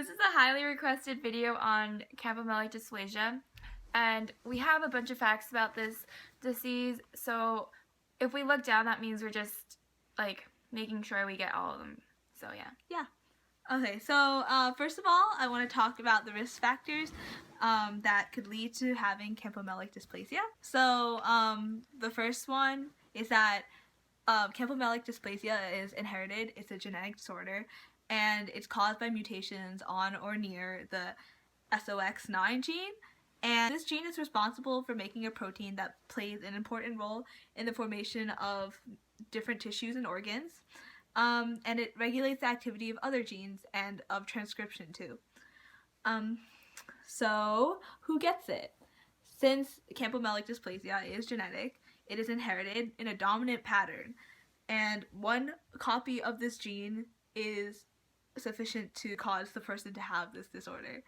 this is a highly requested video on campomelic dysplasia, and we have a bunch of facts about this disease, so if we look down, that means we're just, like, making sure we get all of them, so yeah. Yeah. Okay, so first of all, I want to talk about the risk factors that could lead to having campomelic dysplasia. So the first one is that campomelic dysplasia is inherited. It's a genetic disorder, and it's caused by mutations on or near the SOX9 gene. And this gene is responsible for making a protein that plays an important role in the formation of different tissues and organs. And it regulates the activity of other genes and of transcription too. So who gets it? Since campomelic dysplasia is genetic, it is inherited in a dominant pattern, and one copy of this gene is sufficient to cause the person to have this disorder.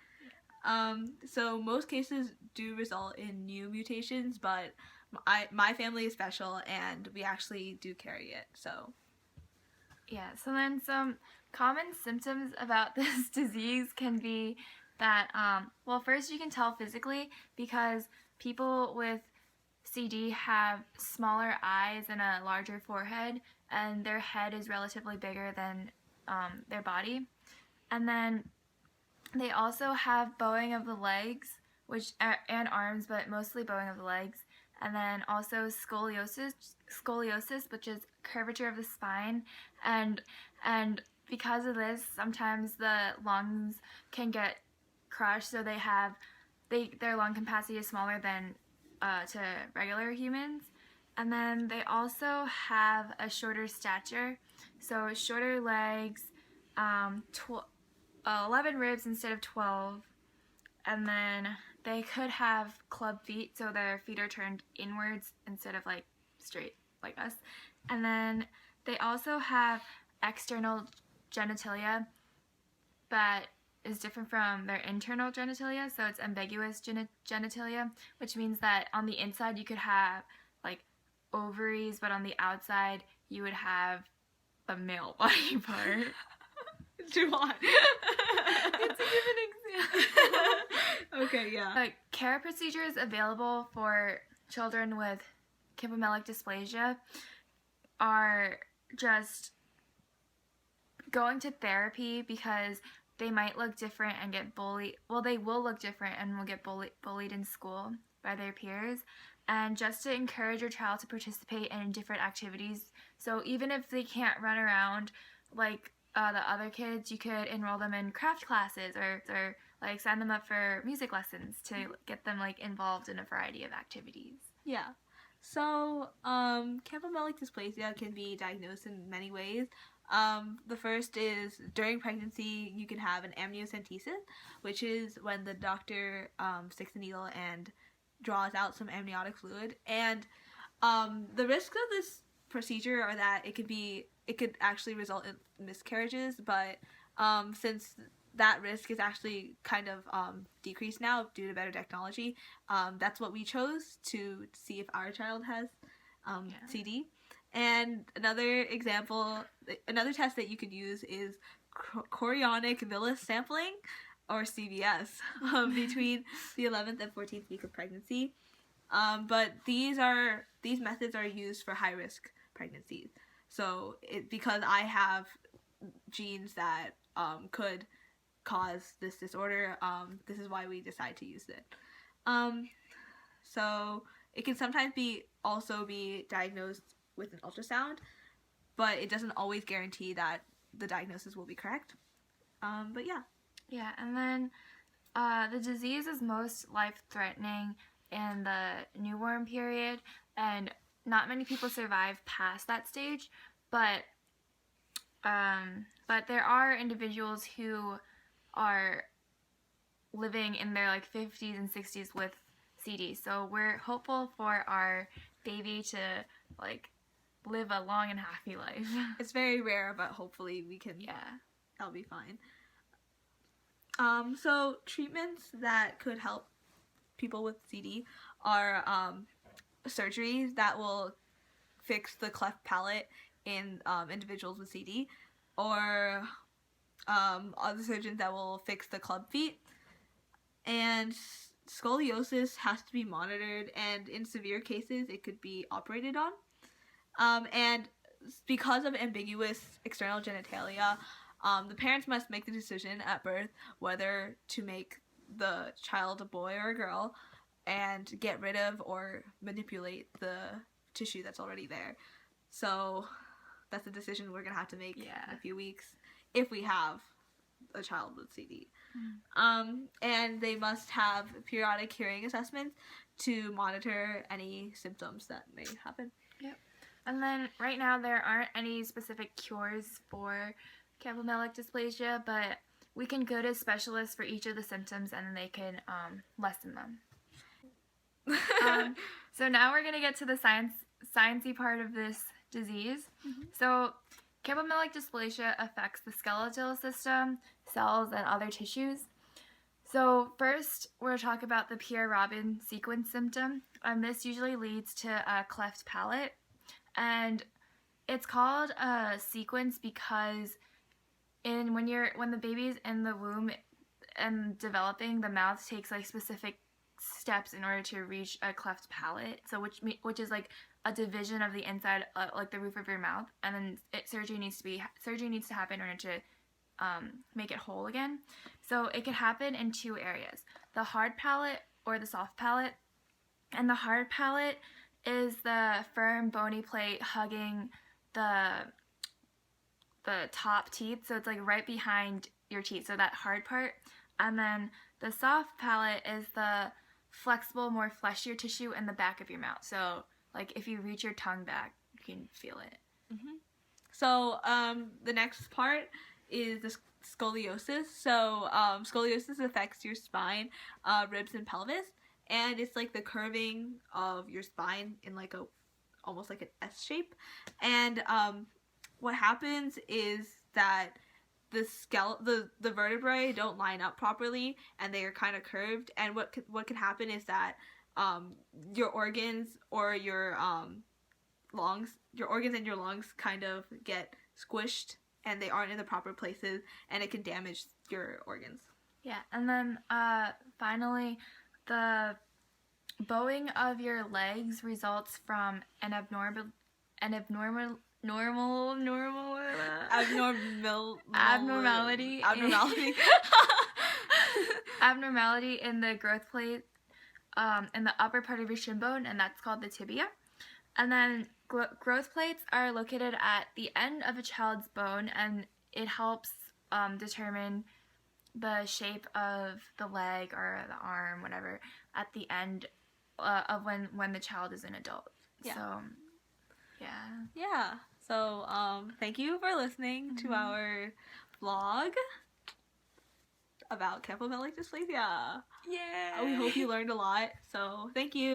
So most cases do result in new mutations, but my family is special and we actually do carry it, so. Yeah, so then some common symptoms about this disease can be that, well, first you can tell physically because people with CD have smaller eyes and a larger forehead, and their head is relatively bigger than their body. And then they also have bowing of the legs, and arms, but mostly bowing of the legs. And then also scoliosis, which is curvature of the spine, and because of this, sometimes the lungs can get crushed, so their lung capacity is smaller than to regular humans. And then they also have a shorter stature, so shorter legs, 11 ribs instead of 12, and then they could have club feet, so their feet are turned inwards instead of like straight like us. And then they also have external genitalia that is different from their internal genitalia, so it's ambiguous genitalia, which means that on the inside you could have like ovaries, but on the outside you would have a male body part. Juwan. It's a different example. Okay, yeah. Care procedures available for children with campomelic dysplasia are just going to therapy because they might look different and get bullied. Well, they will look different and will get bullied in school by their peers. And just to encourage your child to participate in different activities. So even if they can't run around like the other kids, you could enroll them in craft classes or like sign them up for music lessons to get them like involved in a variety of activities. Yeah. So campomelic dysplasia can be diagnosed in many ways. The first is during pregnancy you can have an amniocentesis, which is when the doctor sticks a needle and draws out some amniotic fluid. And the risks of this procedure are that it could actually result in miscarriages, but since that risk is actually kind of decreased now due to better technology, that's what we chose to see if our child has CD. And another test that you could use is chorionic villus sampling, or CVS, between the 11th and 14th week of pregnancy. But these methods are used for high-risk pregnancies. So because I have genes that could cause this disorder, this is why we decide to use it. So it can sometimes also be diagnosed with an ultrasound, but it doesn't always guarantee that the diagnosis will be correct. But yeah. Yeah, and then the disease is most life-threatening in the newborn period, and not many people survive past that stage, but there are individuals who are living in their like 50s and 60s with CD, so we're hopeful for our baby to like live a long and happy life. It's very rare, but hopefully we can. Yeah, that'll be fine. So treatments that could help people with CD are surgeries that will fix the cleft palate in individuals with CD, or other surgeons that will fix the club feet. And scoliosis has to be monitored, and in severe cases, it could be operated on. And because of ambiguous external genitalia, the parents must make the decision at birth whether to make the child a boy or a girl and get rid of or manipulate the tissue that's already there. So that's a decision we're going to have to make in a few weeks if we have a child with CD. And they must have periodic hearing assessments to monitor any symptoms that may happen. Yep. And then right now there aren't any specific cures for campomelic dysplasia, but we can go to specialists for each of the symptoms and then they can lessen them. So now we're going to get to the sciencey part of this disease. So campomelic dysplasia affects the skeletal system, cells, and other tissues. So first, we'll talk about the Pierre-Robin sequence symptom. This usually leads to a cleft palate, and it's called a sequence because when the baby's in the womb and developing, the mouth takes like specific steps in order to reach a cleft palate. So which is like a division of the inside, like the roof of your mouth, and then surgery needs to happen in order to make it whole again. So it could happen in two areas: the hard palate or the soft palate. And the hard palate is the firm bony plate hugging the top teeth, so it's like right behind your teeth, so that hard part. And then the soft palate is the flexible, more fleshier tissue in the back of your mouth. So like if you reach your tongue back, you can feel it. So the next part is the scoliosis. So scoliosis affects your spine, ribs, and pelvis, and it's like the curving of your spine in like almost like an S shape. And what happens is that the vertebrae don't line up properly, and they are kind of curved. And what can happen is that your organs or your organs and your lungs kind of get squished, and they aren't in the proper places, and it can damage your organs. Yeah, and then finally, the bowing of your legs results from an abnormality in the growth plate in the upper part of your shin bone, and that's called the tibia. And then growth plates are located at the end of a child's bone, and it helps determine the shape of the leg or the arm, whatever, at the end of when the child is an adult. Yeah. So, yeah. So, thank you for listening to our vlog about campomelic dysplasia. Yeah. We hope you learned a lot. So, thank you.